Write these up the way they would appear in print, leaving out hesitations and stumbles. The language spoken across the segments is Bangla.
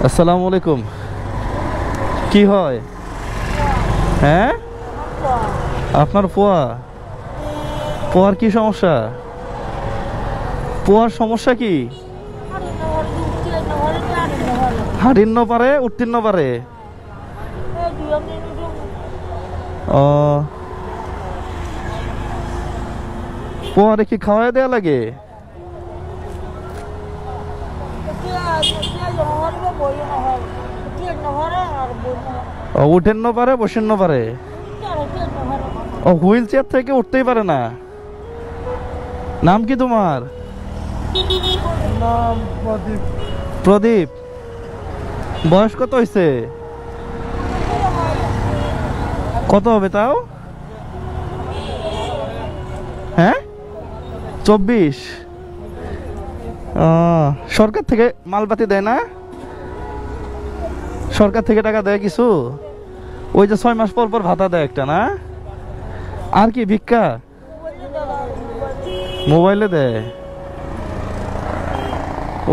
আসসালামু আলাইকুম। কি হয়? হ্যাঁ, আপনার পোয়া? পোয়ার কি সমস্যা? পোয়ার সমস্যা কি? হাঁটিন্ন পারে, উত্তীর্ণ পারে। ও, পোয়ারে কি খাওয়াই দেয়া লাগে? উঠেন না পারে, বসেন না পারে। ও, হুইল চেয়ার থেকে উঠতেই পারে না। নাম কি তোমার? নাম প্রদীপ। প্রদীপ। বয়স কত হয়েছে? কত হবে তাও? হ্যাঁ, 24। সরকার থেকে মালপাতি দেয় না? সরকার থেকে টাকা দেয় কিছু? ওই যে 6 মাস পর পর ভাতা দেয় একটা, না? আর কি ভিক্ষা? মোবাইলে দেয়।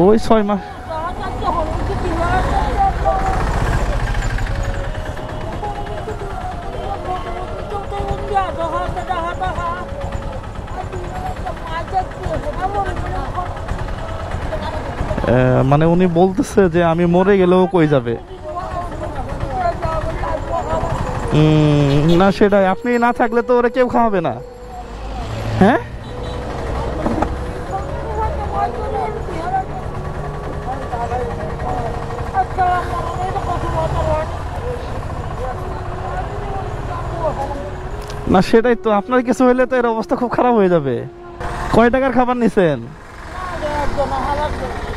ওই 6 মাস। মানে উনি বলতেছে যে আমি মরে গেলেও কই যাবে। না, সেটাই। আপনি না থাকলে তো ওরা কেউ খাওয়াবে না। হ্যাঁ, না সেটাই তো। আপনার কিছু হইলে তো এর অবস্থা খুব খারাপ হয়ে যাবে। কয় টাকার খাবার নিছেন?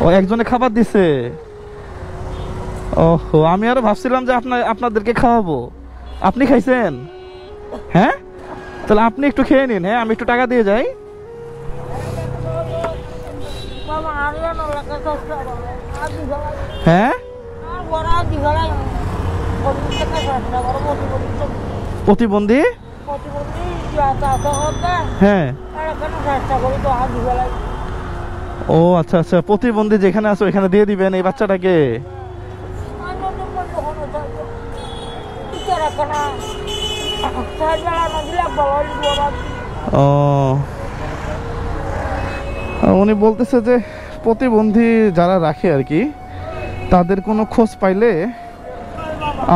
ও, একজনে খাবার দিছে। ওহো, আমি আরো ভাবছিলাম যে আপনাদেরকে খাওয়াবো। আপনি খাইছেন? হ্যাঁ, তাহলে আপনি একটু খেয়ে নিন। হ্যাঁ, আমি একটু টাকা দিয়ে যাই। হ্যাঁ, প্রতিবন্ধী। হ্যাঁ, ও আচ্ছা আচ্ছা, প্রতিবন্ধী যেখানে আছে ওইখানে দিয়ে দিবেন এই বাচ্চাটাকে। ও, উনি বলতেছে যে প্রতিবন্ধী যারা রাখে আর কি, তাদের কোনো খোঁজ পাইলে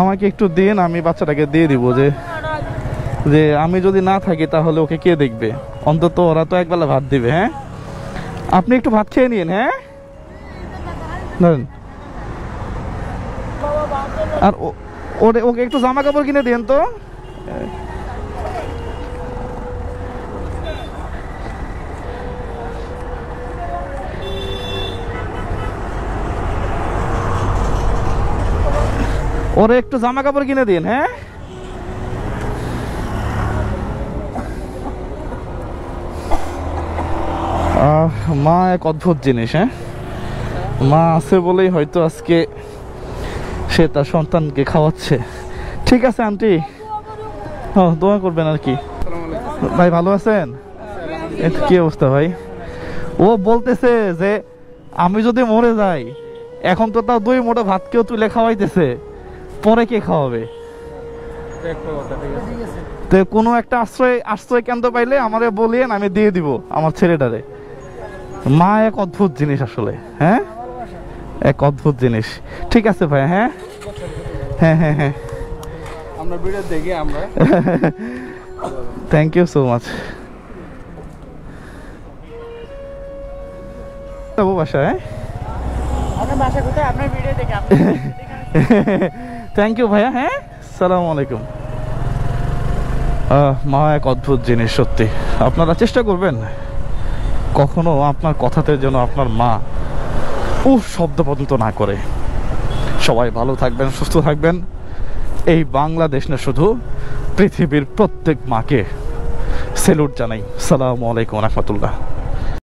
আমাকে একটু দিন, আমি বাচ্চাটাকে দিয়ে দিব। যে আমি যদি না থাকি তাহলে ওকে কে দেখবে? অন্তত ওরা তো একবেলা ভাত দিবে। হ্যাঁ, আপনি একটু ভাত খেয়ে নিন। হ্যাঁ, ধরেন। আর ওকে একটু জামা কাপড় কিনে দিন তো। ওরে একটু জামা কাপড় কিনে দিন। হ্যাঁ, মা এক অদ্ভুত জিনিস। হ্যাঁ, মা আছে বলেই হয়তো আজকে সে তার সন্তানকে খাওয়াচ্ছে। ঠিক আছে আন্টি, দোয়া করবেন আর কি। ভাই ভালো আছেন? কি অবস্থা ভাই? ও বলতেছে যে আমি যদি মরে যাই, এখন তো তাও 2 মুঠো ভাত কেউ তুলে খাওয়াইতেছে, পরে কে খাওয়াবে? তো কোনো একটা আশ্রয় কেন্দ্র পাইলে আমারে বলিয়েন, আমি দিয়ে দিব আমার ছেলেটারে। মা এক অদ্ভুত জিনিস আসলে। হ্যাঁ, এক অদ্ভুত জিনিস। ঠিক আছে ভাই। হ্যাঁ হ্যাঁ হ্যাঁ হ্যাঁ, আমরা ভিডিও দেখি আমরা। Thank you so much. যাবো বাসায়। থ্যাংক ইউ ভাইয়া। হ্যাঁ, আসসালামু আলাইকুম। মা এক অদ্ভুত জিনিস সত্যি। আপনারা চেষ্টা করবেন কখনো আপনার কথাতে যেন আপনার মা শব্দ পর্যন্ত না করে। সবাই ভালো থাকবেন, সুস্থ থাকবেন। এই বাংলাদেশ না, শুধু পৃথিবীর প্রত্যেক মাকে স্যালুট জানাই। আসসালামু আলাইকুম ওয়া রাহমাতুল্লাহ।